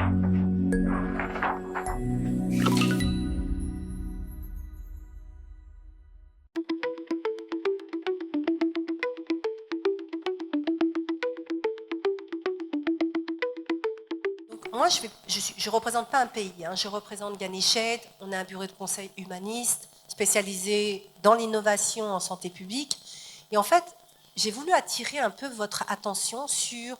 Moi, je représente pas un pays, hein, je représente Ganeshed. On a un bureau de conseil humaniste spécialisé dans l'innovation en santé publique. Et en fait, j'ai voulu attirer un peu votre attention sur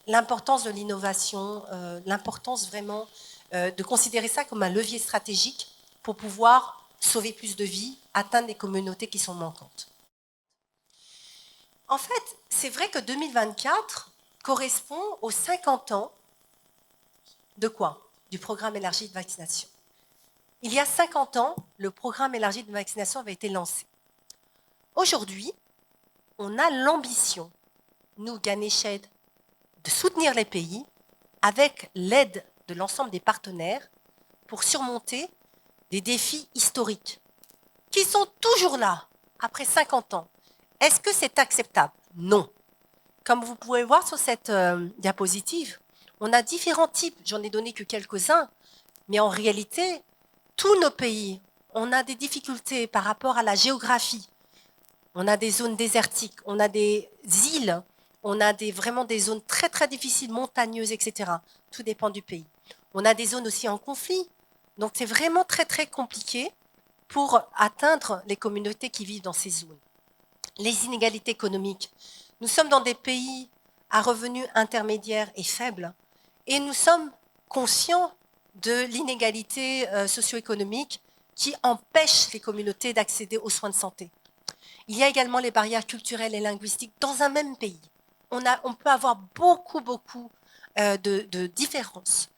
l'importance de l'innovation, l'importance vraiment de considérer ça comme un levier stratégique pour pouvoir sauver plus de vies, atteindre des communautés qui sont manquantes. En fait, c'est vrai que 2024 correspond aux 50 ans de quoi? Du programme élargi de vaccination. Il y a 50 ans, le programme élargi de vaccination avait été lancé. Aujourd'hui, on a l'ambition, nous, Ganeshed, de soutenir les pays avec l'aide de l'ensemble des partenaires pour surmonter des défis historiques qui sont toujours là, après 50 ans. Est-ce que c'est acceptable? Non. Comme vous pouvez voir sur cette diapositive, on a différents types, j'en ai donné que quelques-uns, mais en réalité, tous nos pays, on a des difficultés par rapport à la géographie. On a des zones désertiques, on a des îles, on a vraiment des zones très très difficiles, montagneuses, etc. Tout dépend du pays. On a des zones aussi en conflit, donc c'est vraiment très très compliqué pour atteindre les communautés qui vivent dans ces zones. Les inégalités économiques. Nous sommes dans des pays à revenus intermédiaires et faibles, et nous sommes conscients de l'inégalité socio-économique qui empêche les communautés d'accéder aux soins de santé. Il y a également les barrières culturelles et linguistiques dans un même pays. On peut avoir beaucoup de différences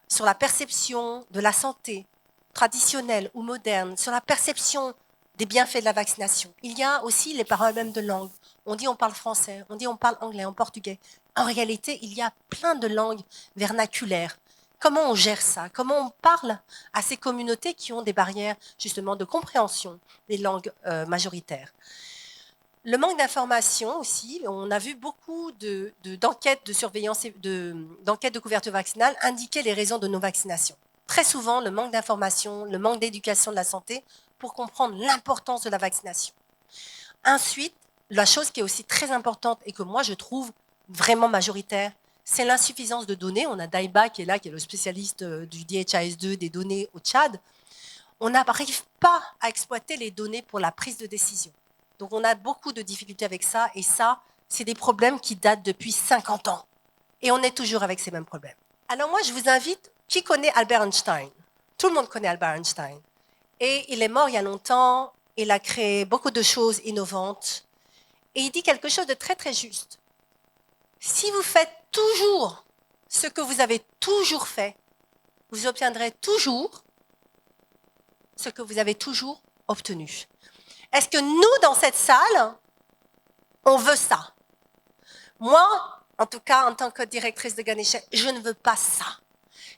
sur la perception de la santé traditionnelle ou moderne, sur la perception des bienfaits de la vaccination. Il y a aussi les problèmes de langue. On dit on parle français, on dit on parle anglais, en portugais. En réalité, il y a plein de langues vernaculaires. Comment on gère ça? Comment on parle à ces communautés qui ont des barrières justement de compréhension des langues majoritaires? Le manque d'information aussi, on a vu beaucoup d'enquêtes de surveillance, d'enquêtes de couverture vaccinale indiquer les raisons de non-vaccination. Très souvent, le manque d'information, le manque d'éducation de la santé pour comprendre l'importance de la vaccination. Ensuite, la chose qui est aussi très importante et que moi je trouve vraiment majoritaire, c'est l'insuffisance de données. On a Daiba qui est là, qui est le spécialiste du DHIS2 des données au Tchad. On n'arrive pas à exploiter les données pour la prise de décision. Donc on a beaucoup de difficultés avec ça, et ça, c'est des problèmes qui datent depuis 50 ans. Et on est toujours avec ces mêmes problèmes. Alors moi, je vous invite, qui connaît Albert Einstein? Tout le monde connaît Albert Einstein. Et il est mort il y a longtemps, il a créé beaucoup de choses innovantes, et il dit quelque chose de très très juste. Si vous faites toujours ce que vous avez toujours fait, vous obtiendrez toujours ce que vous avez toujours obtenu. Est-ce que nous, dans cette salle, on veut ça? Moi, en tout cas, en tant que directrice de Ganeshed, je ne veux pas ça.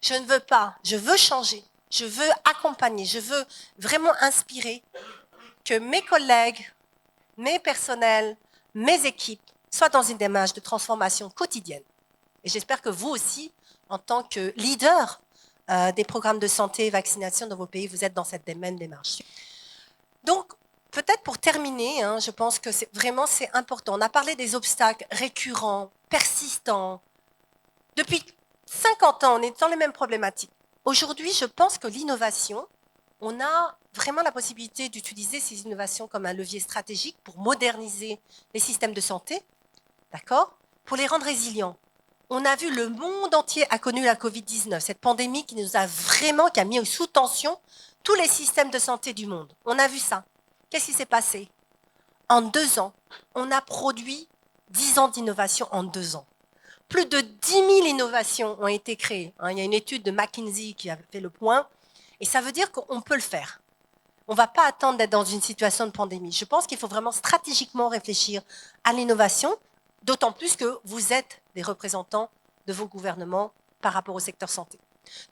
Je ne veux pas. Je veux changer. Je veux accompagner. Je veux vraiment inspirer que mes collègues, mes personnels, mes équipes soient dans une démarche de transformation quotidienne. Et j'espère que vous aussi, en tant que leader des programmes de santé et vaccination dans vos pays, vous êtes dans cette même démarche. Donc, peut-être pour terminer, hein, je pense que c'est important. On a parlé des obstacles récurrents, persistants. Depuis 50 ans, on est dans les mêmes problématiques. Aujourd'hui, je pense que l'innovation, on a vraiment la possibilité d'utiliser ces innovations comme un levier stratégique pour moderniser les systèmes de santé, d'accord? Pour les rendre résilients. On a vu le monde entier a connu la Covid-19, cette pandémie qui a mis sous tension tous les systèmes de santé du monde. On a vu ça. Qu'est-ce qui s'est passé? En 2 ans, on a produit 10 ans d'innovation en 2 ans. Plus de 10 000 innovations ont été créées. Il y a une étude de McKinsey qui a fait le point, et ça veut dire qu'on peut le faire. On ne va pas attendre d'être dans une situation de pandémie. Je pense qu'il faut vraiment stratégiquement réfléchir à l'innovation, d'autant plus que vous êtes des représentants de vos gouvernements par rapport au secteur santé.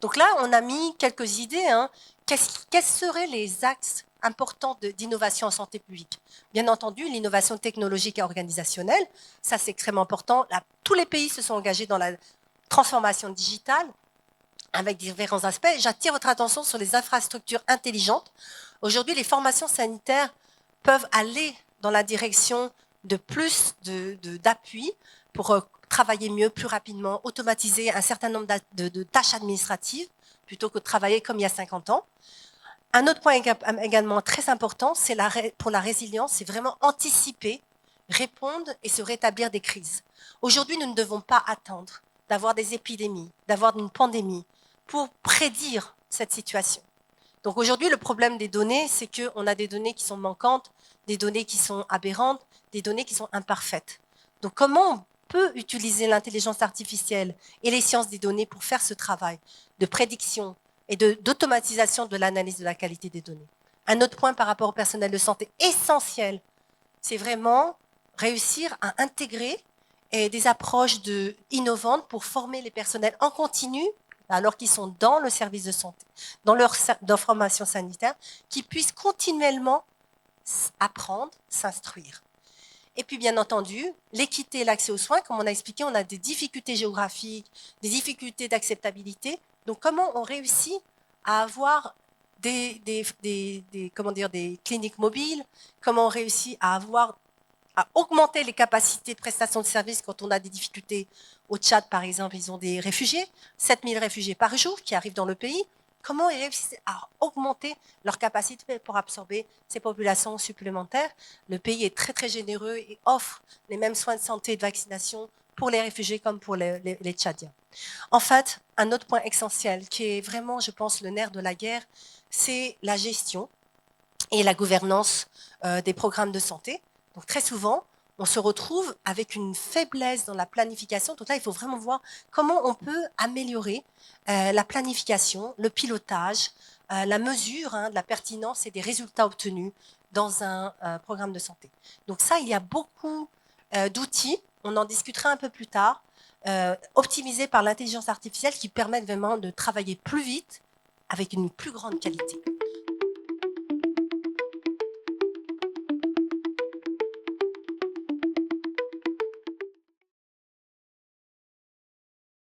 Donc là, on a mis quelques idées. Hein. Quels seraient les axes importants d'innovation en santé publique? Bien entendu, l'innovation technologique et organisationnelle, ça c'est extrêmement important. Là, tous les pays se sont engagés dans la transformation digitale. avec différents aspects. J'attire votre attention sur les infrastructures intelligentes. Aujourd'hui, les formations sanitaires peuvent aller dans la direction de plus d'appui pour travailler mieux, plus rapidement, automatiser un certain nombre de tâches administratives plutôt que de travailler comme il y a 50 ans. Un autre point également très important, c'est pour la résilience, c'est vraiment anticiper, répondre et se rétablir des crises. Aujourd'hui, nous ne devons pas attendre d'avoir des épidémies, d'avoir une pandémie pour prédire cette situation. Donc aujourd'hui, le problème des données, c'est qu'on a des données qui sont manquantes, des données qui sont aberrantes, des données qui sont imparfaites. Donc comment on peut utiliser l'intelligence artificielle et les sciences des données pour faire ce travail de prédiction et d'automatisation de l'analyse de la qualité des données? Un autre point par rapport au personnel de santé essentiel, c'est vraiment réussir à intégrer des approches innovantes pour former les personnels en continu alors qu'ils sont dans le service de santé, dans leur formation sanitaire, qui puissent continuellement apprendre, s'instruire. Et puis, bien entendu, l'équité et l'accès aux soins, comme on a expliqué, on a des difficultés géographiques, des difficultés d'acceptabilité. Donc, comment on réussit à avoir des cliniques mobiles, comment on réussit à augmenter les capacités de prestation de services quand on a des difficultés. Au Tchad, par exemple, ils ont des réfugiés, 7000 réfugiés par jour qui arrivent dans le pays. Comment ils réussissent à augmenter leur capacité pour absorber ces populations supplémentaires? Le pays est très, très généreux et offre les mêmes soins de santé et de vaccination pour les réfugiés comme pour les Tchadiens. En fait, un autre point essentiel qui est vraiment, je pense, le nerf de la guerre, c'est la gestion et la gouvernance des programmes de santé. Donc très souvent, on se retrouve avec une faiblesse dans la planification. Donc là, il faut vraiment voir comment on peut améliorer la planification, le pilotage, la mesure de la pertinence et des résultats obtenus dans un programme de santé. Donc ça, il y a beaucoup d'outils, on en discutera un peu plus tard, optimisés par l'intelligence artificielle qui permettent vraiment de travailler plus vite avec une plus grande qualité.